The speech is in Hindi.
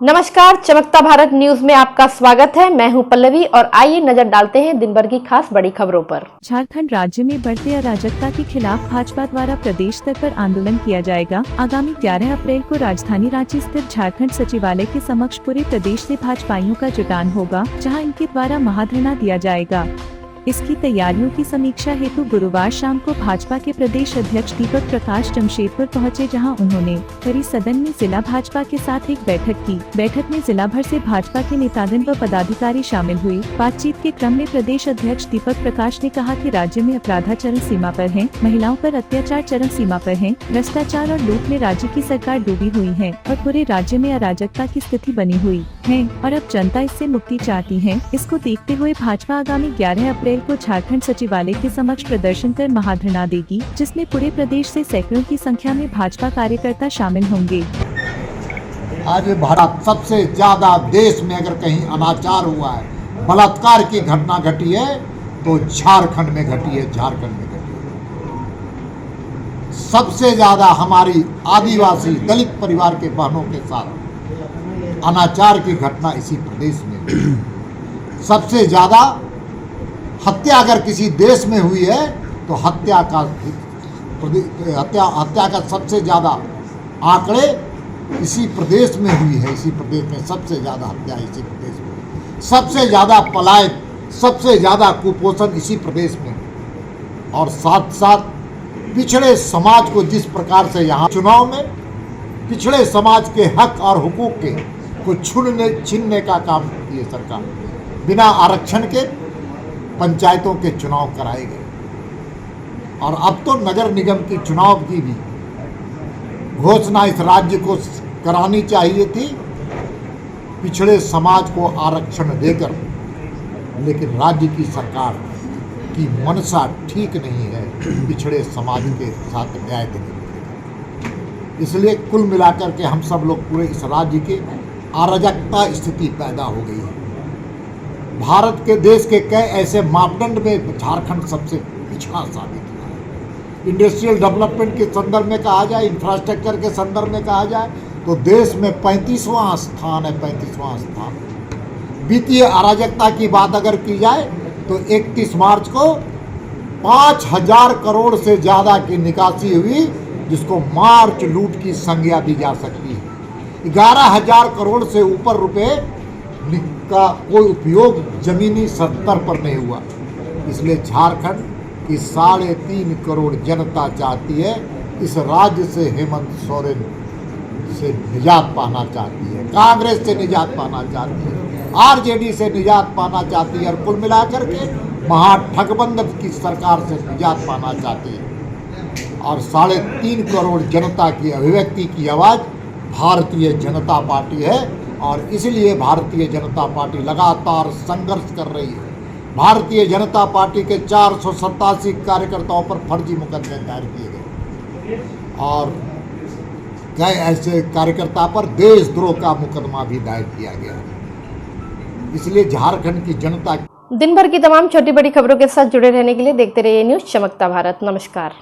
नमस्कार, चमकता भारत न्यूज में आपका स्वागत है। मैं हूं पल्लवी और आइए नजर डालते हैं दिन भर की खास बड़ी खबरों पर। झारखंड राज्य में बढ़ते अराजकता के खिलाफ भाजपा द्वारा प्रदेश स्तर पर आंदोलन किया जाएगा। आगामी 11 अप्रैल को राजधानी रांची स्थित झारखंड सचिवालय के समक्ष पूरे प्रदेश से भाजपाइयों का जुटान होगा, जहां इनके द्वारा महाधरना दिया जाएगा। इसकी तैयारियों की समीक्षा हेतु गुरुवार शाम को भाजपा के प्रदेश अध्यक्ष दीपक प्रकाश जमशेदपुर पहुंचे, जहां उन्होंने परिसदन में जिला भाजपा के साथ एक बैठक की। बैठक में जिला भर से भाजपा के नेतागण व पदाधिकारी शामिल हुए। बातचीत के क्रम में प्रदेश अध्यक्ष दीपक प्रकाश ने कहा कि राज्य में अपराध चरम सीमा पर है, महिलाओं पर अत्याचार चरम सीमा पर है, भ्रष्टाचार और लूट में राज्य की सरकार डूबी हुई है और पूरे राज्य में अराजकता की स्थिति बनी हुई है और अब जनता इससे मुक्ति चाहती है। इसको देखते हुए भाजपा आगामी 11 अप्रैल को झारखंड सचिवालय के समक्ष प्रदर्शन कर महाधरना देगी, जिसमें पूरे प्रदेश से सैकड़ों की संख्या में भाजपा कार्यकर्ता शामिल होंगे। आज भारत सबसे ज्यादा देश में अगर कहीं अनाचार हुआ है, बलात्कार की घटना घटी है तो झारखंड में घटी है। झारखंड में घटी है। सबसे ज्यादा हमारी आदिवासी दलित परिवार के बहनों के साथ अनाचार की घटना इसी प्रदेश में। सबसे ज्यादा हत्या अगर किसी देश में हुई है तो हत्या का सबसे ज्यादा आंकड़े इसी प्रदेश में हुई है। इसी प्रदेश में सबसे ज्यादा हत्या इसी प्रदेश में, सबसे ज्यादा पलायन, सबसे ज्यादा कुपोषण इसी प्रदेश में। और साथ साथ पिछड़े समाज को जिस प्रकार से यहाँ चुनाव में पिछड़े समाज के हक और हुकूक को छीनने का काम की है सरकार। बिना आरक्षण के पंचायतों के चुनाव कराए गए और अब तो नगर निगम की चुनाव की भी घोषणा इस राज्य को करानी चाहिए थी, पिछड़े समाज को आरक्षण देकर। लेकिन राज्य की सरकार की मनसा ठीक नहीं है पिछड़े समाज के साथ न्याय देने की। इसलिए कुल मिलाकर के हम सब लोग पूरे इस राज्य के अराजकता स्थिति पैदा हो गई है। भारत के देश के कई ऐसे मापदंड में झारखंड सबसे पिछड़ा साबित हुआ है। इंडस्ट्रियल डेवलपमेंट के संदर्भ में कहा जाए, इंफ्रास्ट्रक्चर के संदर्भ में कहा जाए तो देश में 35वां स्थान है। 35वां स्थान। वित्तीय अराजकता की बात अगर की जाए तो 31 मार्च को 5000 करोड़ से ज़्यादा की निकासी हुई, जिसको मार्च लूट की संज्ञा दी जा सकती है। 11,000 करोड़ से ऊपर रुपए का कोई उपयोग जमीनी स्तर पर नहीं हुआ। इसलिए झारखंड की 3.5 करोड़ जनता चाहती है इस राज्य से हेमंत सोरेन से निजात पाना चाहती है, कांग्रेस से निजात पाना चाहती है, आरजेडी से निजात पाना चाहती है और कुल मिलाकर के महाठगबंधन की सरकार से निजात पाना चाहती है। और 3.5 करोड़ जनता की अभिव्यक्ति की आवाज़ भारतीय जनता पार्टी है और इसलिए भारतीय जनता पार्टी लगातार संघर्ष कर रही है। भारतीय जनता पार्टी के 487 कार्यकर्ताओं पर फर्जी मुकदमे दायर किए गए और कई ऐसे कार्यकर्ता पर देशद्रोह का मुकदमा भी दायर किया गया। इसलिए झारखंड की जनता दिन भर की तमाम छोटी बड़ी खबरों के साथ जुड़े रहने के लिए देखते रहिए न्यूज चमकता भारत। नमस्कार।